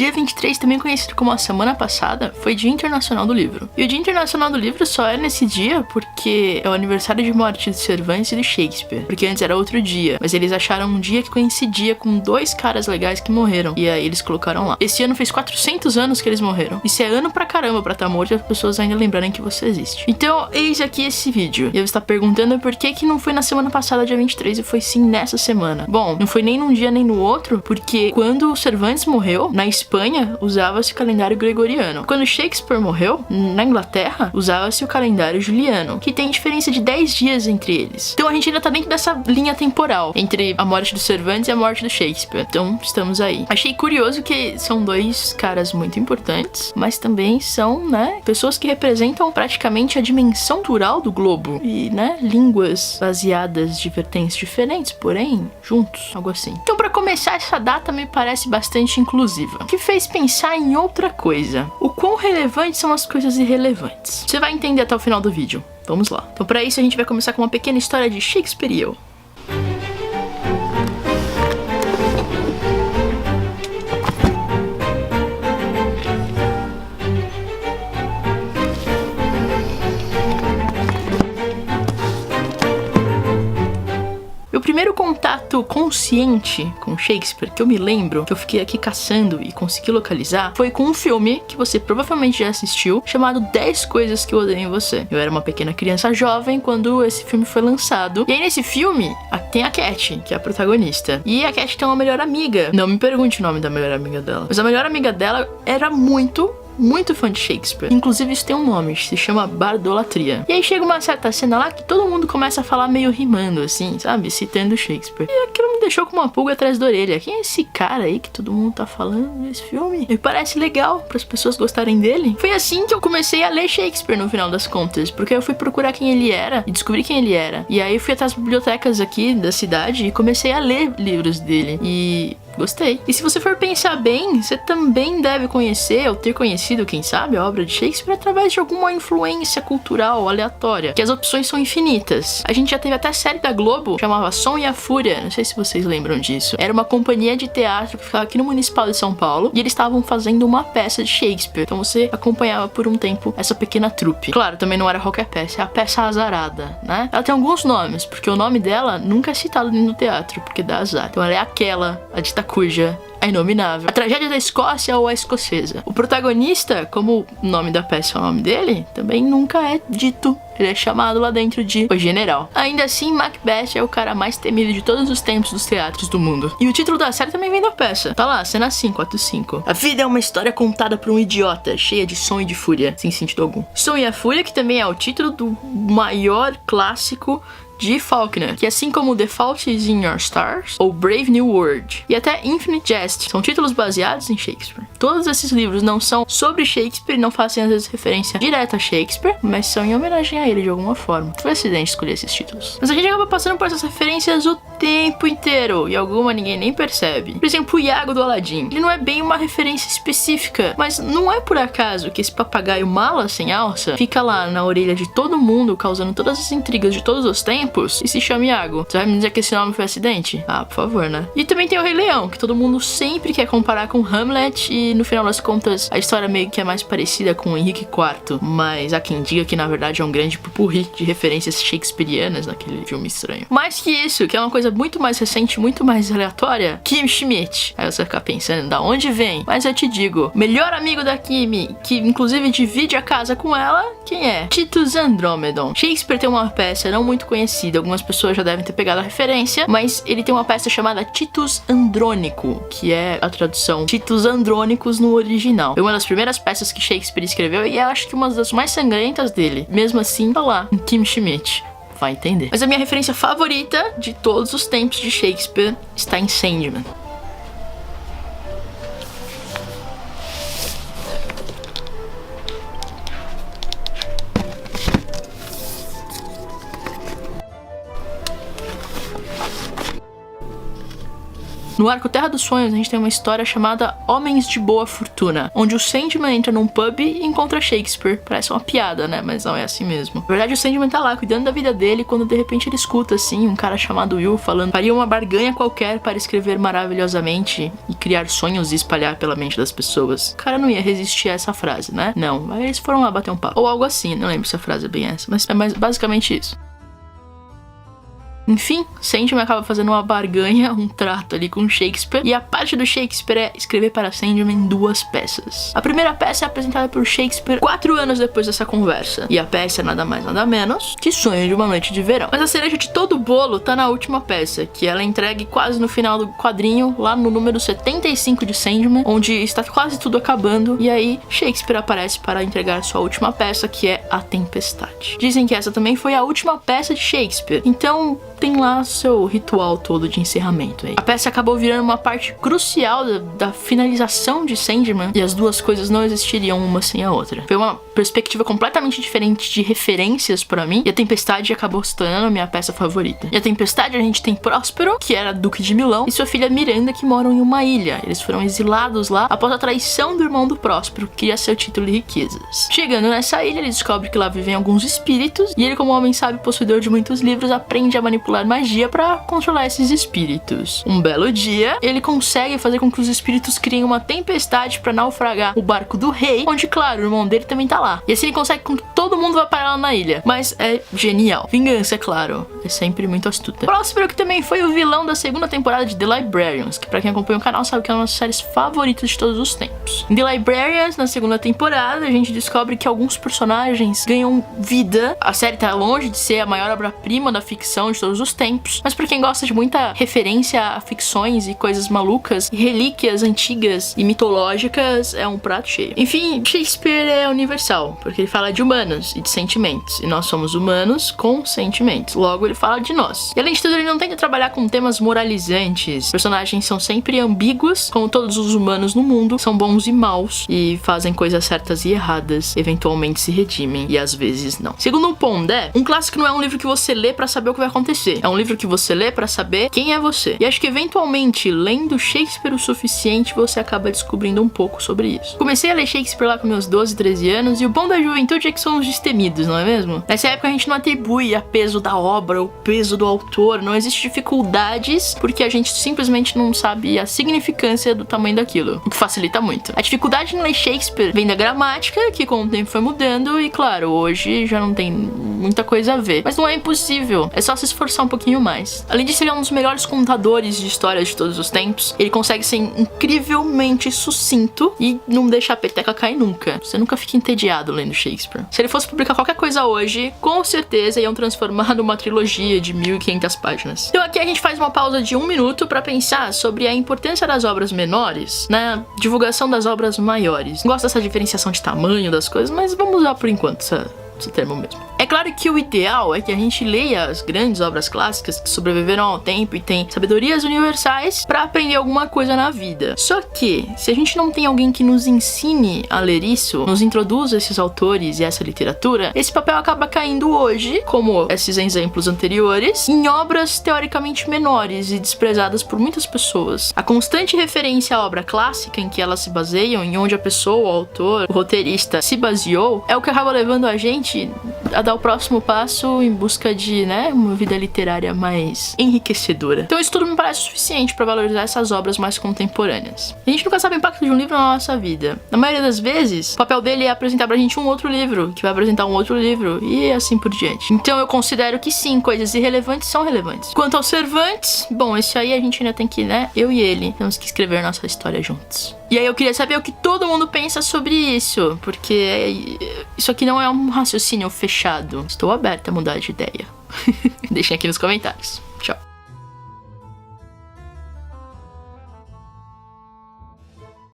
Dia 23, também conhecido como a semana passada, foi Dia Internacional do Livro. E o Dia Internacional do Livro só é nesse dia porque é o aniversário de morte de Cervantes e de Shakespeare. Porque antes era outro dia, mas eles acharam um dia que coincidia com 2 caras legais que morreram. E aí eles colocaram lá. Esse ano fez 400 anos que eles morreram. Isso é ano pra caramba pra estar morto e as pessoas ainda lembrarem que você existe. Então, eis aqui esse vídeo. E eu estou perguntando por que não foi na semana passada, dia 23, e foi sim nessa semana. Bom, não foi nem num dia nem no outro, porque quando Cervantes morreu, na Espanha, usava-se o calendário gregoriano. Quando Shakespeare morreu, na Inglaterra, usava-se o calendário juliano, que tem diferença de 10 dias entre eles. Então a gente ainda tá dentro dessa linha temporal, entre a morte do Cervantes e a morte do Shakespeare. Então, estamos aí. Achei curioso que são 2 caras muito importantes, mas também são, né, pessoas que representam praticamente a dimensão cultural do globo. E, né, línguas baseadas de vertentes diferentes, porém, juntos, algo assim. Então, pra começar, essa data me parece bastante inclusiva, o que fez pensar em outra coisa. O quão relevantes são as coisas irrelevantes. Você vai entender até o final do vídeo. Vamos lá. Então, pra isso, a gente vai começar com uma pequena história de Shakespeare e eu. O primeiro contato consciente com Shakespeare que eu me lembro, que eu fiquei aqui caçando e consegui localizar, foi com um filme que você provavelmente já assistiu, chamado 10 Coisas que Eu Odeio em Você. Eu era uma pequena criança jovem quando esse filme foi lançado. E aí nesse filme tem a Cat, que é a protagonista. E a Cat tem uma melhor amiga. Não me pergunte o nome da melhor amiga dela. Mas a melhor amiga dela era muito fã de Shakespeare. Inclusive isso tem um nome, se chama Bardolatria. E aí chega uma certa cena lá que todo mundo começa a falar meio rimando, assim, sabe? Citando Shakespeare. E aquilo me deixou com uma pulga atrás da orelha. Quem é esse cara aí que todo mundo tá falando desse filme? Me parece legal para as pessoas gostarem dele. Foi assim que eu comecei a ler Shakespeare no final das contas, porque eu fui procurar quem ele era e descobri quem ele era. E aí eu fui até as bibliotecas aqui da cidade e comecei a ler livros dele. E gostei. E se você for pensar bem, você também deve conhecer ou ter conhecido, quem sabe, a obra de Shakespeare através de alguma influência cultural aleatória, que as opções são infinitas. A gente já teve até série da Globo, chamava Som e a Fúria, não sei se vocês lembram disso. Era uma companhia de teatro que ficava aqui no Municipal de São Paulo, e eles estavam fazendo uma peça de Shakespeare. Então você acompanhava por um tempo essa pequena trupe. Claro, também não era qualquer peça, é a peça azarada, né? Ela tem alguns nomes, porque o nome dela nunca é citado no teatro, porque dá azar. Então ela é aquela, a dita cuja, a inominável, a tragédia da Escócia ou a escocesa. O protagonista, como o nome da peça é o nome dele, também nunca é dito. Ele é chamado lá dentro de o general. Ainda assim, Macbeth é o cara mais temido de todos os tempos dos teatros do mundo. E o título da série também vem da peça. Tá lá, cena 5, ato 5. A vida é uma história contada por um idiota, cheia de som e de fúria, sem sentido algum. Som e a Fúria, que também é o título do maior clássico de Faulkner, que assim como The Fault is in Your Stars ou Brave New World e até Infinite Jest são títulos baseados em Shakespeare. Todos esses livros não são sobre Shakespeare, não fazem às vezes referência direta a Shakespeare, mas são em homenagem a ele de alguma forma. Foi acidente escolher esses títulos. Mas a gente acaba passando por essas referências o tempo inteiro e alguma ninguém nem percebe. Por exemplo, o Iago do Aladdin. Ele não é bem uma referência específica, mas não é por acaso que esse papagaio mala sem alça fica lá na orelha de todo mundo, causando todas as intrigas de todos os tempos e se chama Iago. Você vai me dizer que esse nome foi acidente? Ah, por favor, né? E também tem o Rei Leão, que todo mundo sempre quer comparar com Hamlet e no final das contas a história meio que é mais parecida com Henrique IV, mas há quem diga que na verdade é um grande pupurri de referências shakespearianas naquele filme estranho. Mais que isso, que é uma coisa muito mais recente, muito mais aleatória, Kim Schmidt. Aí você vai ficar pensando, da onde vem? Mas eu te digo, melhor amigo da Kim, que inclusive divide a casa com ela, quem é? Titus Andromedon. Shakespeare tem uma peça não muito conhecida, algumas pessoas já devem ter pegado a referência, mas ele tem uma peça chamada Titus Andrônico, que é a tradução Titus Andrônicos no original. É uma das primeiras peças que Shakespeare escreveu e acho que uma das mais sangrentas dele. Mesmo assim, tá lá, em Kim Schmidt. Vai entender. Mas a minha referência favorita de todos os tempos de Shakespeare está em Sandman. No arco Terra dos Sonhos, a gente tem uma história chamada Homens de Boa Fortuna, onde o Sandman entra num pub e encontra Shakespeare. Parece uma piada, né? Mas não é assim mesmo. Na verdade, o Sandman tá lá, cuidando da vida dele, quando de repente ele escuta, assim, um cara chamado Will falando: faria uma barganha qualquer para escrever maravilhosamente e criar sonhos e espalhar pela mente das pessoas. O cara não ia resistir a essa frase, né? Não, mas eles foram lá bater um papo. Ou algo assim, não lembro se a frase é bem essa, mas é basicamente isso. Enfim, Sandman acaba fazendo uma barganha, um trato ali com Shakespeare, e a parte do Shakespeare é escrever para Sandman 2 peças. A primeira peça é apresentada por Shakespeare 4 anos depois dessa conversa, e a peça é nada mais nada menos que Sonho de uma Noite de Verão. Mas a cereja de todo o bolo tá na última peça, que ela é entregue quase no final do quadrinho, lá no número 75 de Sandman, onde está quase tudo acabando, e aí Shakespeare aparece para entregar sua última peça, que é A Tempestade. Dizem que essa também foi a última peça de Shakespeare, então tem lá seu ritual todo de encerramento aí. A peça acabou virando uma parte crucial da finalização de Sandman, e as duas coisas não existiriam uma sem a outra. Foi uma perspectiva completamente diferente de referências pra mim, e A Tempestade acabou se tornando a minha peça favorita. E A Tempestade a gente tem Próspero, que era Duque de Milão, e sua filha Miranda, que moram em uma ilha. Eles foram exilados lá após a traição do irmão do Próspero, que queria seu título e riquezas. Chegando nessa ilha, ele descobre que lá vivem alguns espíritos, e ele, como homem sábio, possuidor de muitos livros, aprende a manipular magia pra controlar esses espíritos. Um belo dia, ele consegue fazer com que os espíritos criem uma tempestade pra naufragar o barco do rei, onde, claro, o irmão dele também tá lá. E assim ele consegue com que todo mundo vá parar lá na ilha. Mas é genial. Vingança, é claro. É sempre muito astuta. Próspero, que também foi o vilão da segunda temporada de The Librarians, que pra quem acompanha o canal sabe que é uma das séries favoritas de todos os tempos. Em The Librarians, na segunda temporada, a gente descobre que alguns personagens ganham vida. A série tá longe de ser a maior obra-prima da ficção de todos os tempos, mas pra quem gosta de muita referência a ficções e coisas malucas, e relíquias antigas e mitológicas, é um prato cheio. Enfim, Shakespeare é universal, porque ele fala de humanos e de sentimentos, e nós somos humanos com sentimentos, logo ele fala de nós. E além de tudo, ele não tenta trabalhar com temas moralizantes. Os personagens são sempre ambíguos, como todos os humanos no mundo, são bons e maus, e fazem coisas certas e erradas, eventualmente se redimem, e às vezes não. Segundo o Pondé, um clássico não é um livro que você lê pra saber o que vai acontecer, é um livro que você lê pra saber quem é você. E acho que eventualmente, lendo Shakespeare o suficiente, você acaba descobrindo um pouco sobre isso. Comecei a ler Shakespeare lá com meus 12, 13 anos, e o bom da juventude é que somos destemidos, não é mesmo? Nessa época a gente não atribui a peso da obra, o peso do autor, não existe dificuldades, porque a gente simplesmente não sabe a significância do tamanho daquilo, o que facilita muito. A dificuldade em ler Shakespeare vem da gramática, que com o tempo foi mudando, e claro, hoje já não tem muita coisa a ver. Mas não é impossível, é só se esforçar um pouquinho mais. Além disso, ele é um dos melhores contadores de histórias de todos os tempos. Ele consegue ser incrivelmente sucinto e não deixa a peteca cair nunca. Você nunca fica entediado lendo Shakespeare. Se ele fosse publicar qualquer coisa hoje, com certeza iam transformar numa trilogia de 1500 páginas. Então aqui a gente faz uma pausa de 1 minuto pra pensar sobre a importância das obras menores na divulgação das obras maiores. Gosto dessa diferenciação de tamanho das coisas, mas vamos usar por enquanto esse termo mesmo. É claro que o ideal é que a gente leia as grandes obras clássicas que sobreviveram ao tempo e têm sabedorias universais pra aprender alguma coisa na vida. Só que, se a gente não tem alguém que nos ensine a ler isso, nos introduza esses autores e essa literatura, esse papel acaba caindo hoje, como esses exemplos anteriores, em obras teoricamente menores e desprezadas por muitas pessoas. A constante referência à obra clássica em que elas se baseiam, em onde a pessoa, o autor, o roteirista se baseou, é o que acaba levando a gente a dar o próximo passo em busca de, uma vida literária mais enriquecedora. Então isso tudo me parece suficiente para valorizar essas obras mais contemporâneas. A gente nunca sabe o impacto de um livro na nossa vida. Na maioria das vezes, o papel dele é apresentar pra gente um outro livro, que vai apresentar um outro livro, e assim por diante. Então eu considero que sim, coisas irrelevantes são relevantes. Quanto aos Cervantes, bom, esse aí a gente ainda tem que, eu e ele, temos que escrever nossa história juntos. E aí eu queria saber o que todo mundo pensa sobre isso, porque isso aqui não é um raciocínio fechado. Estou aberta a mudar de ideia. Deixem aqui nos comentários.